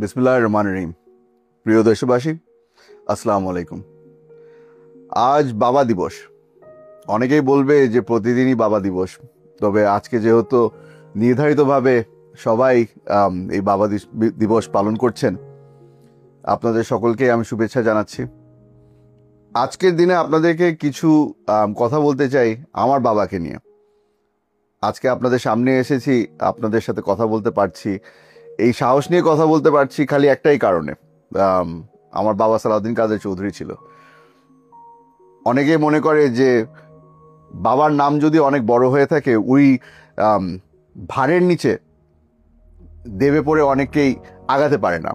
বিসমিল্লাহির রহমানির রহিম। প্রিয় দেশবাসী, আসসালামু আলাইকুম। আজ বাবা দিবস। অনেকেই বলবে যে প্রতিদিনই বাবা দিবস, তবে আজকে যেহেতু নির্ধারিতভাবে সবাই এই বাবা দিবস পালন করছেন, আপনাদের সকলকে আমি শুভেচ্ছা জানাচ্ছি। আজকের দিনে আপনাদেরকে কিছু কথা বলতে চাই আমার বাবাকে নিয়ে। আজকে আপনাদের সামনে এসেছি, আপনাদের সাথে কথা বলতে পারছি, এই সাহস নিয়ে কথা বলতে পারছি খালি একটাই কারণে, আমার বাবা সালাউদ্দিন কাদের চৌধুরী ছিল। অনেকে মনে করে যে বাবার নাম যদি অনেক বড় হয়ে থাকে, ওই ভারের নিচে দেবে পড়ে অনেকেই আগাতে পারে না।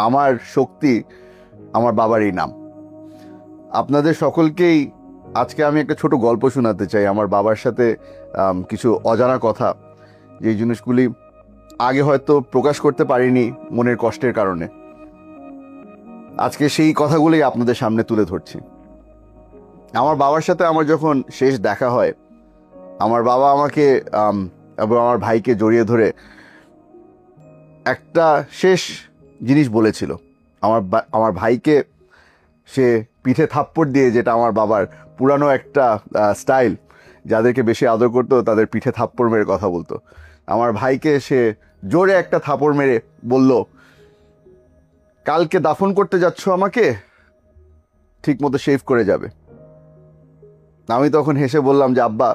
আমার শক্তি আমার বাবার এই নাম। আপনাদের সকলকেই আজকে আমি একটা ছোট গল্প শোনাতে চাই আমার বাবার সাথে কিছু অজানা কথা, যে জিনিসগুলি আগে হয়তো প্রকাশ করতে পারিনি মনের কষ্টের কারণে। আজকে সেই কথাগুলোই আপনাদের সামনে তুলে ধরছি। আমার বাবার সাথে আমার যখন শেষ দেখা হয়, আমার বাবা আমাকে এবং আমার ভাইকে জড়িয়ে ধরে একটা শেষ জিনিস বলেছিল। আমার ভাইকে সে পিঠে থাপ্পড় দিয়ে, যেটা আমার বাবার পুরানো একটা স্টাইল, যাদেরকে বেশি আদর করতো তাদের পিঠে থাপ্পড় মেরে কথা বলতো। আমার ভাইকে সে জোরে একটা থাপ্পড় মেরে বলল, কালকে দাফন করতে যাচ্ছ আমাকে, ঠিক মতো শেভ করে যাবে। আমি তখন হেসে বললাম যে আব্বা,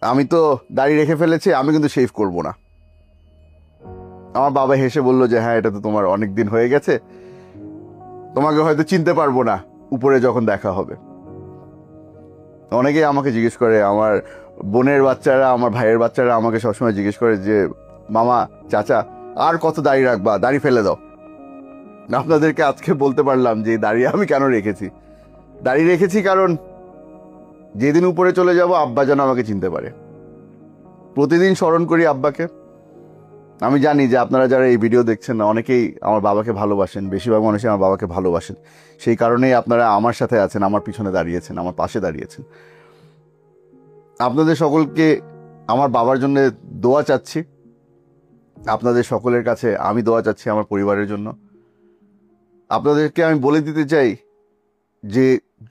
আমি তো দাড়ি রেখে ফেলেছি, আমি কিন্তু শেভ করব না। আমার বাবা হেসে বলল যে হ্যাঁ, এটা তো তোমার অনেক দিন হয়ে গেছে, তোমাকে হয়তো চিনতে পারবো না উপরে যখন দেখা হবে। অনেকেই আমাকে জিজ্ঞেস করে, আমার বোনের বাচ্চারা, আমার ভাইয়ের বাচ্চারা আমাকে সবসময় জিজ্ঞেস করে যে মামা, চাচা, আর কত দাড়ি রাখবা, দাড়ি ফেলে দাও। আপনাদেরকে আজকে বলতে পারলাম যে দাড়ি আমি কেন রেখেছি। দাড়ি রেখেছি কারণ যেদিন উপরে চলে যাব, আব্বা যেন আমাকে চিনতে পারে। প্রতিদিন স্মরণ করি আব্বাকে। আমি জানি যে আপনারা যারা এই ভিডিও দেখছেন না, অনেকেই আমার বাবাকে ভালোবাসেন, বেশিরভাগ মানুষই আমার বাবাকে ভালোবাসেন। সেই কারণেই আপনারা আমার সাথে আছেন, আমার পিছনে দাঁড়িয়েছেন, আমার পাশে দাঁড়িয়েছেন। আপনাদের সকলকে আমার বাবার জন্য দোয়া চাচ্ছি। আপনাদের সকলের কাছে আমি দোয়া চাচ্ছি আমার পরিবারের জন্য। আপনাদেরকে আমি বলে দিতে চাই যে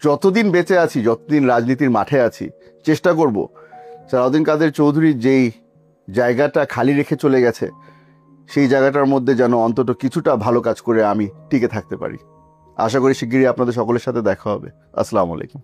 যতদিন বেঁচে আছি, যতদিন রাজনীতির মাঠে আছি, চেষ্টা করব সালাউদ্দিন কাদের চৌধুরী যেই জায়গাটা খালি রেখে চলে গেছে, সেই জায়গাটার মধ্যে যেন অন্তত কিছুটা ভালো কাজ করে আমি টিকে থাকতে পারি। আশা করি শিগগিরই আপনাদের সকলের সাথে দেখা হবে। আসসালামু আলাইকুম।